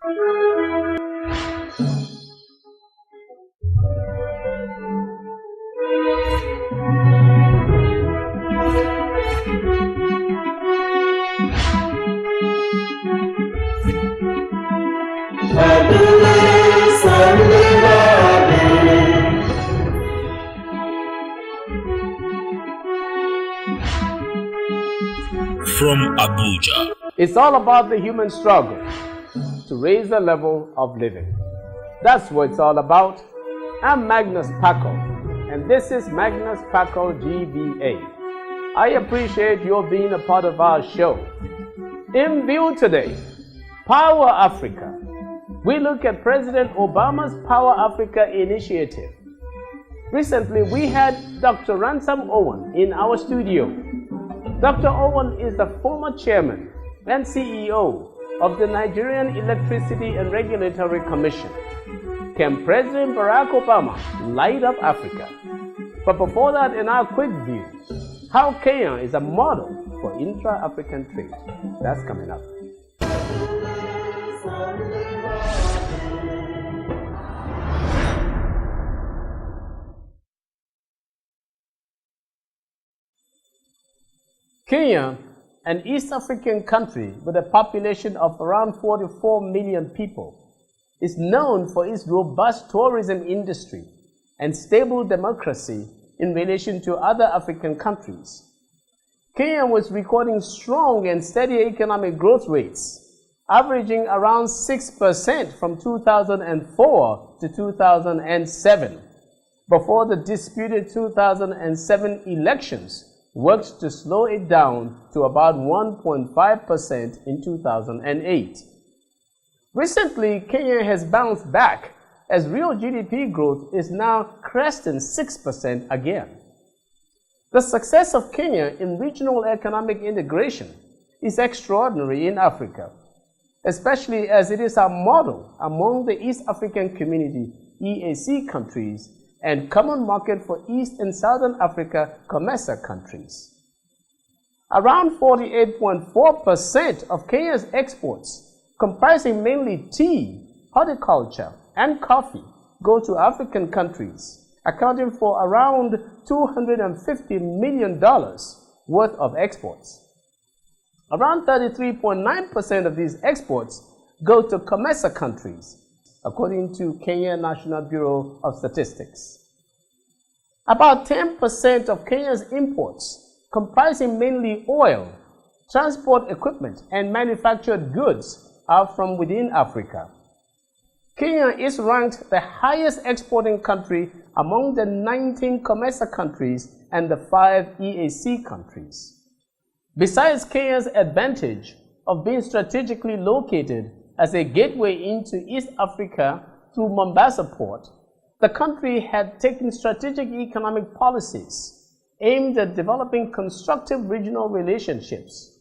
From Abuja. It's all about the human struggle to raise the level of living. That's what it's all about. I'm Magnus Packle, and this is Magnus Packle GBA. I appreciate your being a part of our show. In view today, Power Africa. We look at President Obama's Power Africa initiative. Recently, we had Dr. Ransom Owen in our studio. Dr. Owen is the former chairman and CEO of the Nigerian Electricity and Regulatory Commission. Can President Barack Obama light up Africa? But before that, in our quick view, how Kenya is a model for intra-African trade. That's coming up. Kenya, an East African country with a population of around 44 million people, is known for its robust tourism industry and stable democracy in relation to other African countries. Kenya was recording strong and steady economic growth rates, averaging around 6% from 2004 to 2007, before the disputed 2007 elections worked to slow it down to about 1.5% in 2008. Recently, Kenya has bounced back as real GDP growth is now cresting 6% again. The success of Kenya in regional economic integration is extraordinary in Africa, especially as it is a model among the East African Community (EAC) countries and common market for East and Southern Africa COMESA countries. Around 48.4% of Kenya's exports, comprising mainly tea, horticulture, and coffee, go to African countries, accounting for around $250 million worth of exports. Around 33.9% of these exports go to COMESA countries, according to Kenya National Bureau of Statistics. About 10% of Kenya's imports, comprising mainly oil, transport equipment, and manufactured goods, are from within Africa. Kenya is ranked the highest exporting country among the 19 COMESA countries and the 5 EAC countries. Besides Kenya's advantage of being strategically located as a gateway into East Africa through Mombasa Port, the country had taken strategic economic policies aimed at developing constructive regional relationships,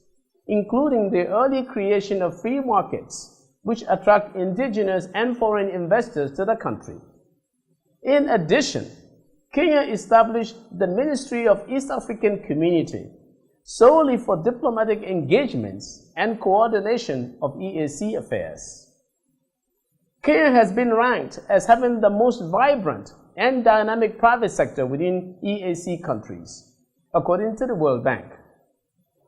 including the early creation of free markets, which attract indigenous and foreign investors to the country. In addition, Kenya established the Ministry of East African Community solely for diplomatic engagements and coordination of EAC affairs. Kenya has been ranked as having the most vibrant and dynamic private sector within EAC countries, according to the World Bank.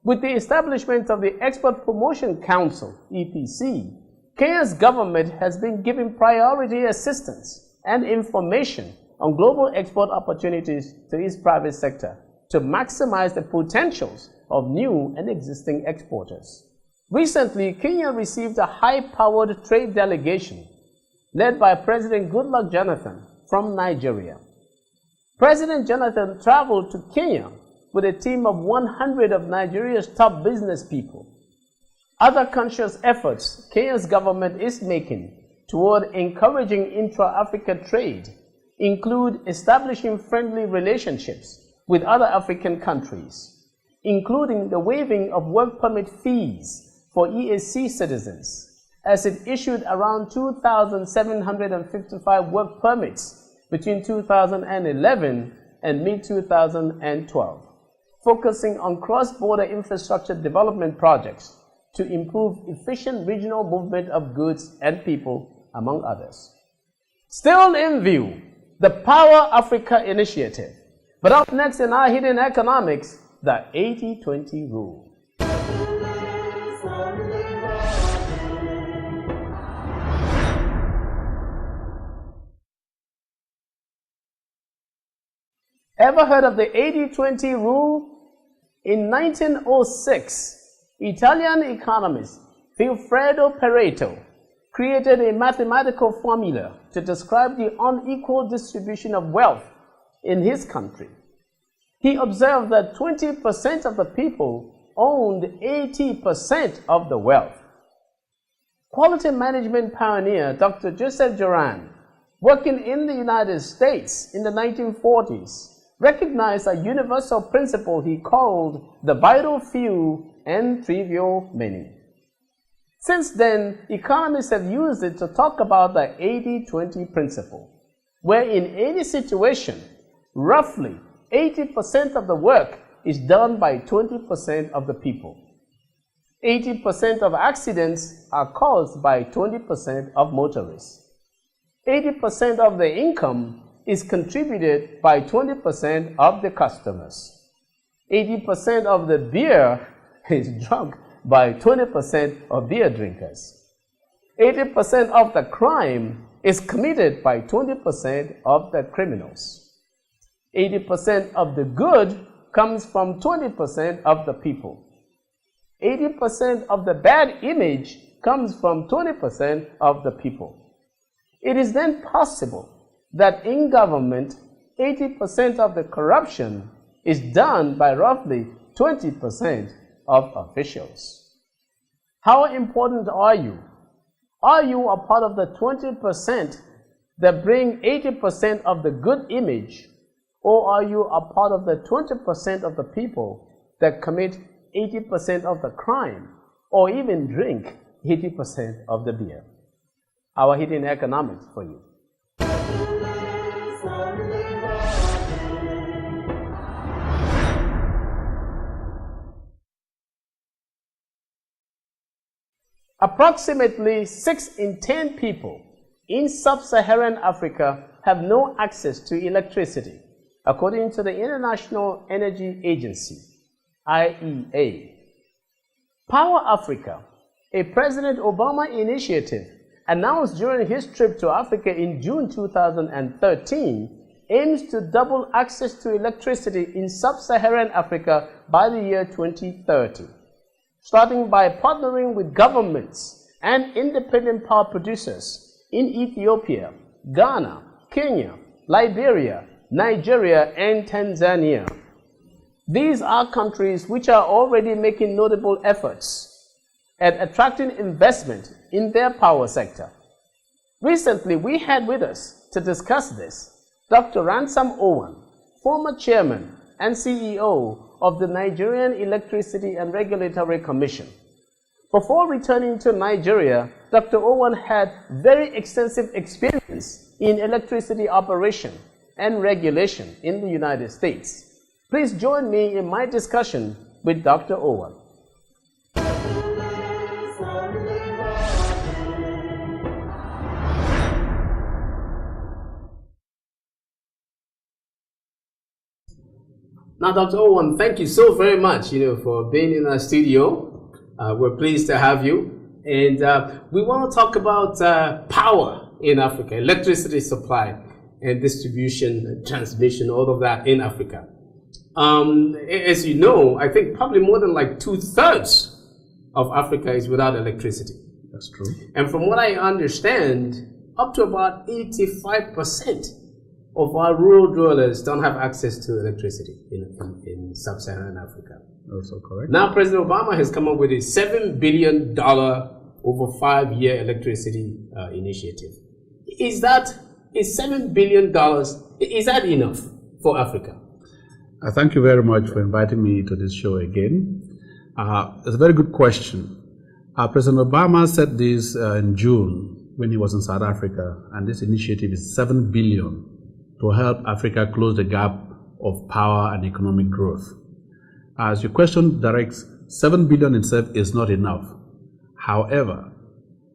With the establishment of the Export Promotion Council, EPC, Kenya's government has been giving priority assistance and information on global export opportunities to its private sector to maximize the potentials of new and existing exporters. Recently, Kenya received a high-powered trade delegation led by President Goodluck Jonathan from Nigeria. President Jonathan traveled to Kenya with a team of 100 of Nigeria's top business people. Other conscious efforts Kenya's government is making toward encouraging intra-Africa trade include establishing friendly relationships with other African countries, including the waiving of work permit fees for EAC citizens, as it issued around 2,755 work permits between 2011 and mid-2012, focusing on cross-border infrastructure development projects to improve efficient regional movement of goods and people, among others. Still in view, the Power Africa Initiative. But up next in our Hidden Economics, the 80-20 rule. Ever heard of the 80-20 rule? In 1906, Italian economist Vilfredo Pareto created a mathematical formula to describe the unequal distribution of wealth in his country. He observed that 20% of the people owned 80% of the wealth. Quality management pioneer Dr. Joseph Joran, working in the United States in the 1940s, recognized a universal principle he called the vital few and trivial many. Since then, economists have used it to talk about the 80-20 principle, where in any situation, roughly 80% of the work is done by 20% of the people. 80% of accidents are caused by 20% of motorists. 80% of the income is contributed by 20% of the customers. 80% of the beer is drunk by 20% of beer drinkers. 80% of the crime is committed by 20% of the criminals. 80% of the good comes from 20% of the people. 80% of the bad image comes from 20% of the people. It is then possible that in government, 80% of the corruption is done by roughly 20% of officials. How important are you? Are you a part of the 20% that bring 80% of the good image, or are you a part of the 20% of the people that commit 80% of the crime, or even drink 80% of the beer? Our Hidden Economics for you. Approximately 6 in 10 people in sub-Saharan Africa have no access to electricity, according to the International Energy Agency, IEA. Power Africa, a President Obama initiative announced during his trip to Africa in June 2013, aims to double access to electricity in sub-Saharan Africa by the year 2030. Starting by partnering with governments and independent power producers in Ethiopia, Ghana, Kenya, Liberia, Nigeria, and Tanzania. These are countries which are already making notable efforts at attracting investment in their power sector. Recently, we had with us to discuss this Dr. Ransom Owen, former chairman and CEO of the Nigerian Electricity and Regulatory Commission. Before returning to Nigeria, Dr. Owen had very extensive experience in electricity operation and regulation in the United States. Please join me in my discussion with Dr. Owen. Now, Dr. Owen, thank you so very much, for being in our studio. We're pleased to have you. And we want to talk about power in Africa, electricity supply and distribution, and transmission, all of that in Africa. As you know, I think probably more than like 2/3 of Africa is without electricity. That's true. And from what I understand, up to about 85% of our rural dwellers don't have access to electricity in sub-Saharan Africa. Also correct. Now, President Obama has come up with a $7 billion over 5-year electricity initiative. Is $7 billion, is that enough for Africa? Thank you very much for inviting me to this show again. It's a very good question. President Obama said this in June when he was in South Africa, and this initiative is $7 billion to help Africa close the gap of power and economic growth. As your question directs, $7 billion itself is not enough. However,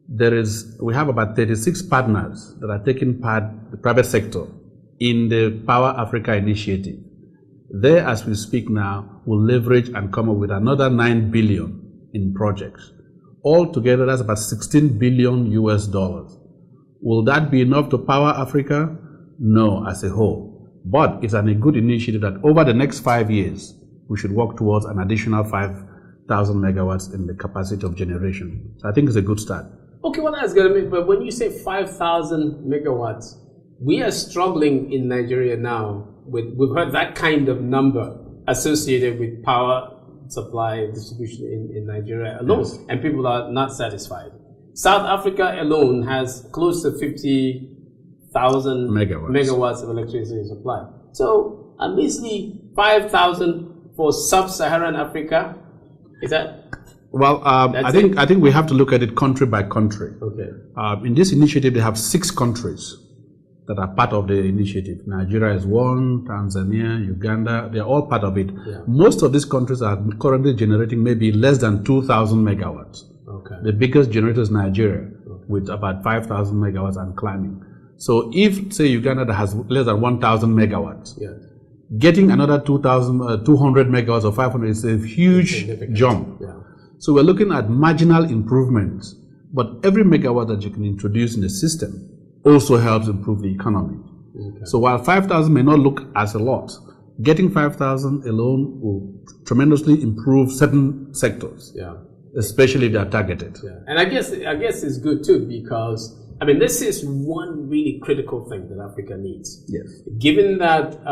we have about 36 partners that are taking part, the private sector, in the Power Africa initiative. They, as we speak now, will leverage and come up with another 9 billion in projects. Altogether, that's about 16 billion US dollars. Will that be enough to power Africa? No, as a whole. But it's a good initiative that over the next 5 years, we should work towards an additional 5,000 megawatts in the capacity of generation. So I think it's a good start. Okay, well, that's good. But when you say 5,000 megawatts, we are struggling in Nigeria now we've heard that kind of number associated with power supply and distribution in Nigeria alone, yes. And people are not satisfied. South Africa alone has close to 50,000 megawatts of electricity supply. So, a measly 5,000 for sub-Saharan Africa, is that? Well, I think we have to look at it country by country. Okay. In this initiative, they have 6 countries that are part of the initiative. Nigeria is one, Tanzania, Uganda, they're all part of it. Yeah. Most of these countries are currently generating maybe less than 2,000 megawatts. Okay. The biggest generator is Nigeria, with about 5,000 megawatts and climbing. So if, say, Uganda that has less than 1,000 megawatts, yes. Getting another 200 megawatts or 500 is a huge jump. Yeah. So we're looking at marginal improvements, but every megawatt that you can introduce in the system also helps improve the economy. Okay. So while 5,000 may not look as a lot, getting 5,000 alone will tremendously improve certain sectors, yeah. Especially if they are targeted. Yeah. And I guess it's good too, because I mean, this is one really critical thing that Africa needs. Yes. Given that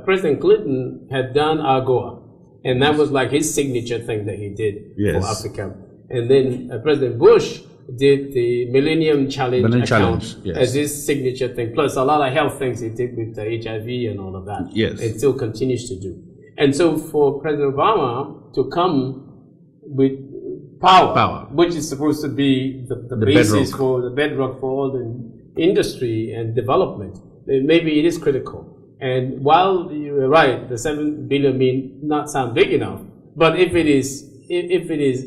President Clinton had done AGOA, and that was like his signature thing that he did yes. for Africa. And then President Bush did the Millennium Challenge yes. as his signature thing, plus a lot of health things he did with the HIV and all of that. Yes. And still continues to do. And so for President Obama to come with power, which is supposed to be the basis bedrock. for the bedrock for all the industry and development, maybe it is critical. And while you're right, the 7 billion may not sound big enough, but if it is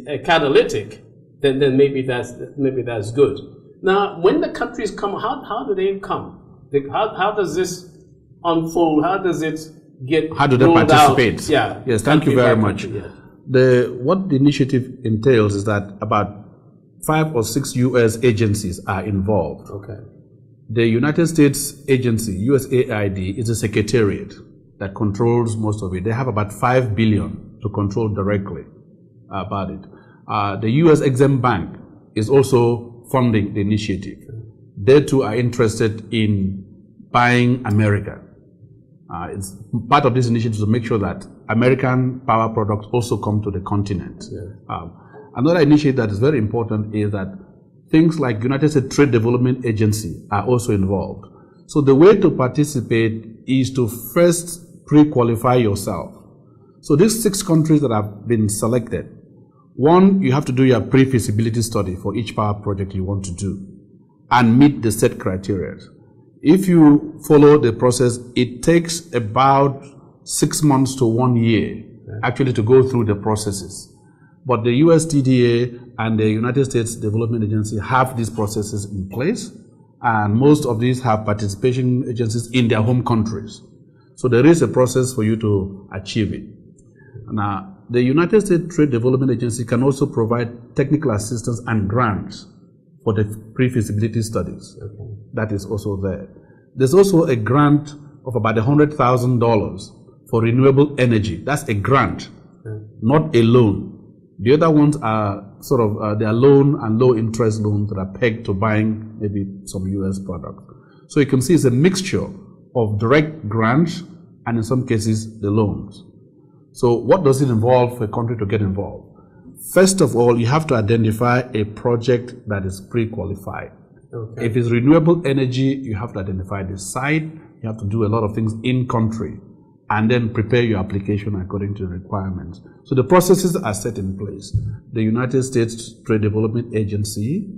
a catalytic, then maybe that's good. Now, when the countries come, how do they come? How does this unfold? How does it get? How do they participate? Out? Yeah. Yes. Thank you very much. Country, yeah. What the initiative entails is that about 5 or 6 U.S. agencies are involved. Okay. The United States agency, USAID, is a secretariat that controls most of it. They have about 5 billion to control directly about it. The U.S. Exim Bank is also funding the initiative. They too are interested in buying America. It's part of this initiative to make sure that American power products also come to the continent. Yeah. Another initiative that is very important is that things like United States Trade Development Agency are also involved. So the way to participate is to first pre-qualify yourself. So these 6 countries that have been selected, one, you have to do your pre-feasibility study for each power project you want to do and meet the set criteria. If you follow the process, it takes about 6 months to 1 year actually to go through the processes. But the USTDA and the United States Development Agency have these processes in place, and most of these have participation agencies in their home countries. So there is a process for you to achieve it. Now, the United States Trade Development Agency can also provide technical assistance and grants for the pre-feasibility studies. Okay. That is also there. There's also a grant of about $100,000 for renewable energy. That's a grant, not a loan. The other ones are sort of, they are loan and low interest loans that are pegged to buying maybe some US product. So you can see it's a mixture of direct grants and in some cases the loans. So what does it involve for a country to get involved? First of all, you have to identify a project that is pre-qualified. Okay. If it's renewable energy, you have to identify the site, you have to do a lot of things in country, and then prepare your application according to the requirements. So the processes are set in place. The United States Trade Development Agency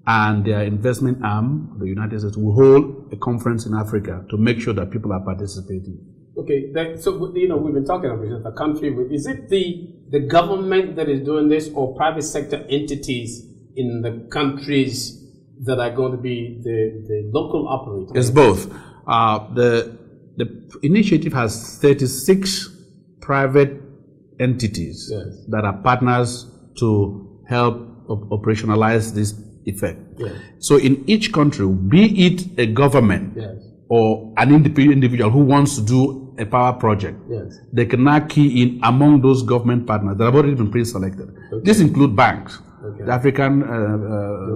and their investment arm, the United States, will hold a conference in Africa to make sure that people are participating. Okay, so we've been talking about the country. Is it the government that is doing this, or private sector entities in the countries that are going to be the local operators? It's both. The initiative has 36 private entities that are partners to help operationalize this effect. Yes. So in each country, be it a government or an individual who wants to do a power project, they can now key in among those government partners that have already been pre-selected. This includes banks. The African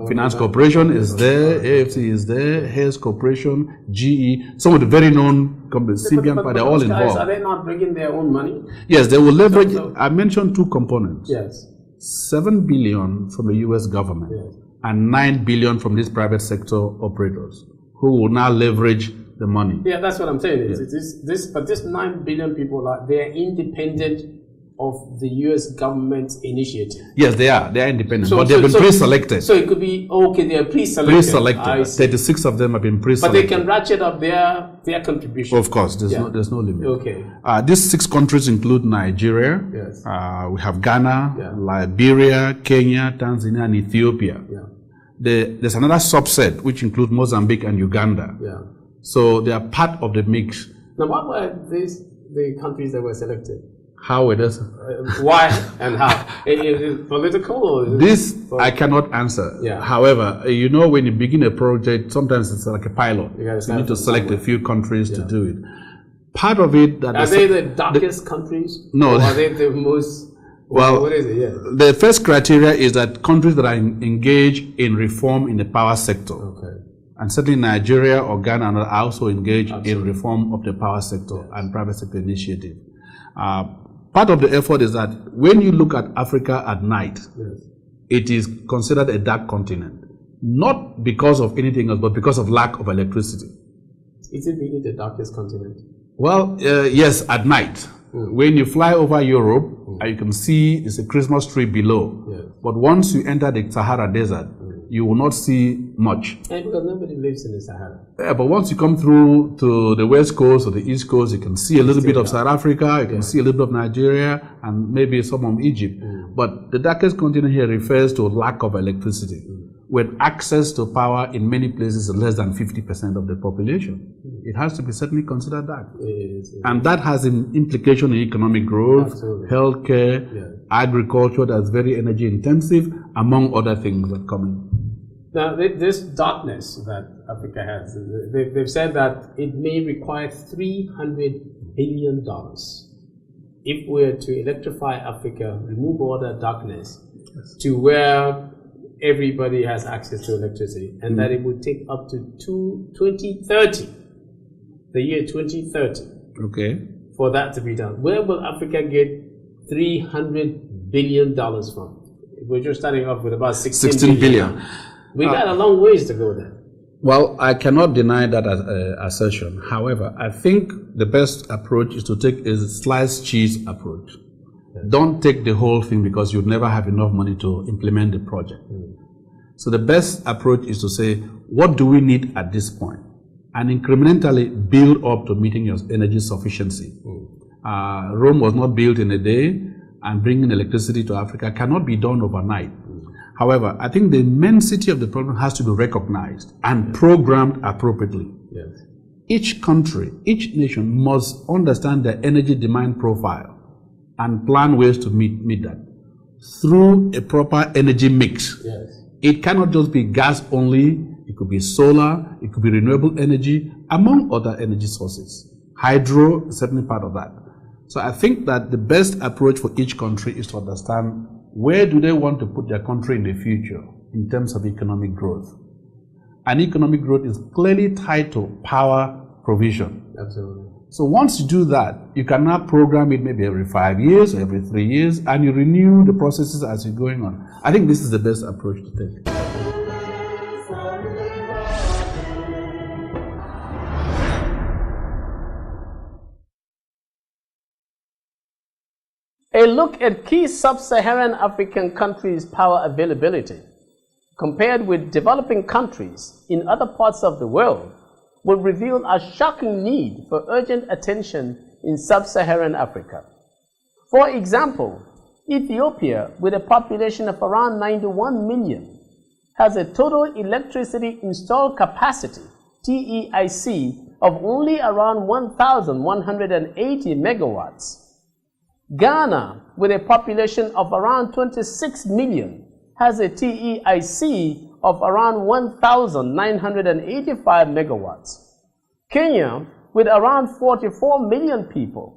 Finance Corporation is there, AFC is there, Hayes Corporation, GE, some of the very known companies, CBN, they're all involved. Are they not bringing their own money? Yes, they will leverage. I mentioned two components. Yes. 7 billion from the US government and 9 billion from these private sector operators who will now leverage the money. Yeah, that's what I'm saying. But this 9 billion people, they're independent of the US government initiative. Yes, they are. They are independent, but they've been pre-selected. So it could be, okay, they are pre-selected. Pre-selected. 36 of them have been pre-selected. But they can ratchet up their contribution. Of course, there's no limit. Okay. These 6 countries include Nigeria. Yes. We have Ghana, Liberia, Kenya, Tanzania, and Ethiopia. Yeah. There's another subset which includes Mozambique and Uganda. Yeah. So they are part of the mix. Now, what were the countries that were selected? How were they? Why and how? Is it political? Or this I cannot answer. Yeah. However, when you begin a project, sometimes it's like a pilot. You need to select a few countries to do it. Part of it that are they the darkest countries? No. Or are they the most? Well, what is it? Yeah. The first criteria is that countries that are engaged in reform in the power sector. Okay. And certainly Nigeria or Ghana are also engaged in reform of the power sector and private sector initiative. Part of the effort is that when you look at Africa at night, it is considered a dark continent. Not because of anything else, but because of lack of electricity. Is it really the darkest continent? Well, yes, at night. When you fly over Europe, you can see it's a Christmas tree below. Yes. But once you enter the Sahara Desert, you will not see much. Because nobody lives in the Sahara. Yeah, but once you come through to the west coast or the east coast, you can see a little bit of South Africa, you can see a little bit of Nigeria, and maybe some of Egypt. But the darkest continent here refers to lack of electricity, with access to power in many places is less than 50% of the population. It has to be certainly considered that. And that has an implication in economic growth, healthcare, agriculture that's very energy intensive, among other things that come in. Now, this darkness that Africa has, they've said that it may require $300 billion if we're to electrify Africa, remove all that darkness to where everybody has access to electricity, and that it would take up to 2030, the year 2030, for that to be done. Where will Africa get $300 billion from? We're just starting off with about 16 billion. We got a long ways to go there. Well, I cannot deny that assertion. However, I think the best approach is to take a sliced cheese approach. Don't take the whole thing because you'd never have enough money to implement the project. So the best approach is to say, what do we need at this point? And incrementally build up to meeting your energy sufficiency. Rome was not built in a day, and bringing electricity to Africa cannot be done overnight. However, I think the immensity of the problem has to be recognized and programmed appropriately. Each country, each nation must understand their energy demand profile and plan ways to meet that through a proper energy mix. It cannot just be gas only. It could be solar, it could be renewable energy, among other energy sources. Hydro is certainly part of that. So I think that the best approach for each country is to understand where do they want to put their country in the future in terms of economic growth. And economic growth is clearly tied to power provision. Absolutely. So once you do that, you can now program it maybe every 5 years or every 3 years, and you renew the processes as you're going on. I think this is the best approach to take. A look at key sub-Saharan African countries' power availability compared with developing countries in other parts of the world will reveal a shocking need for urgent attention in sub-Saharan Africa. For example, Ethiopia, with a population of around 91 million, has a total electricity installed capacity, TEIC, of only around 1,180 megawatts. Ghana, with a population of around 26 million, has a TEIC of around 1,985 megawatts. Kenya, with around 44 million people,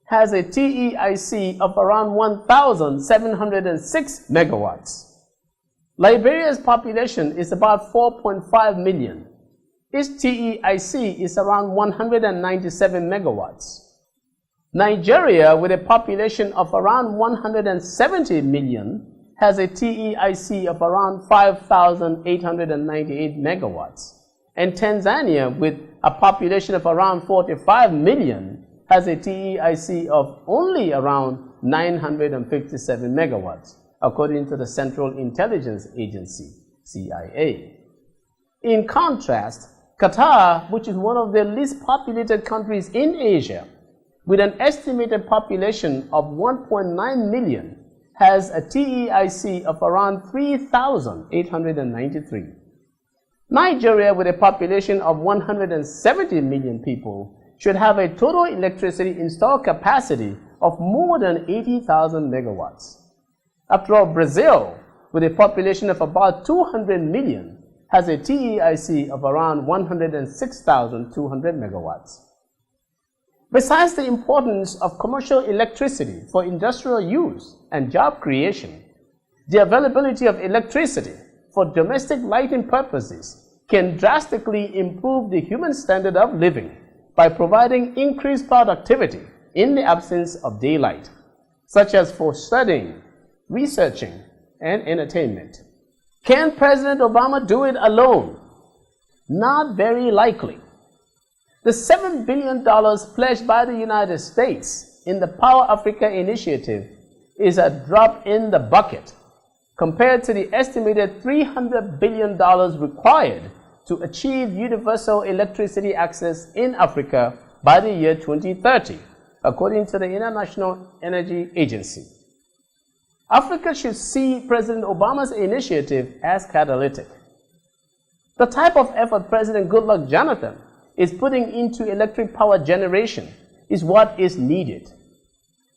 has a TEIC of around 1,706 megawatts. Liberia's population is about 4.5 million. Its TEIC is around 197 megawatts. Nigeria, with a population of around 170 million, has a TEIC of around 5,898 megawatts. And Tanzania, with a population of around 45 million, has a TEIC of only around 957 megawatts, according to the Central Intelligence Agency, CIA. In contrast, Qatar, which is one of the least populated countries in Asia, with an estimated population of 1.9 million, has a TEIC of around 3,893. Nigeria, with a population of 170 million people, should have a total electricity installed capacity of more than 80,000 megawatts. After all, Brazil, with a population of about 200 million, has a TEIC of around 106,200 megawatts. Besides the importance of commercial electricity for industrial use and job creation, the availability of electricity for domestic lighting purposes can drastically improve the human standard of living by providing increased productivity in the absence of daylight, such as for studying, researching, and entertainment. Can President Obama do it alone? Not very likely. The $7 billion pledged by the United States in the Power Africa initiative is a drop in the bucket compared to the estimated $300 billion required to achieve universal electricity access in Africa by the year 2030, according to the International Energy Agency. Africa should see President Obama's initiative as catalytic. The type of effort President Goodluck Jonathan is putting into electric power generation is what is needed.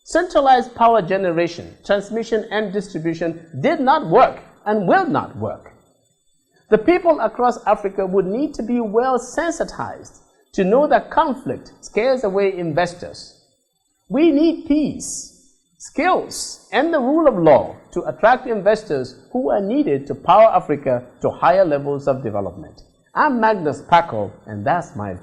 Centralized power generation, transmission, and distribution did not work and will not work. The people across Africa would need to be well sensitized to know that conflict scares away investors. We need peace, skills, and the rule of law to attract investors who are needed to power Africa to higher levels of development. I'm Magnus Packle, and that's my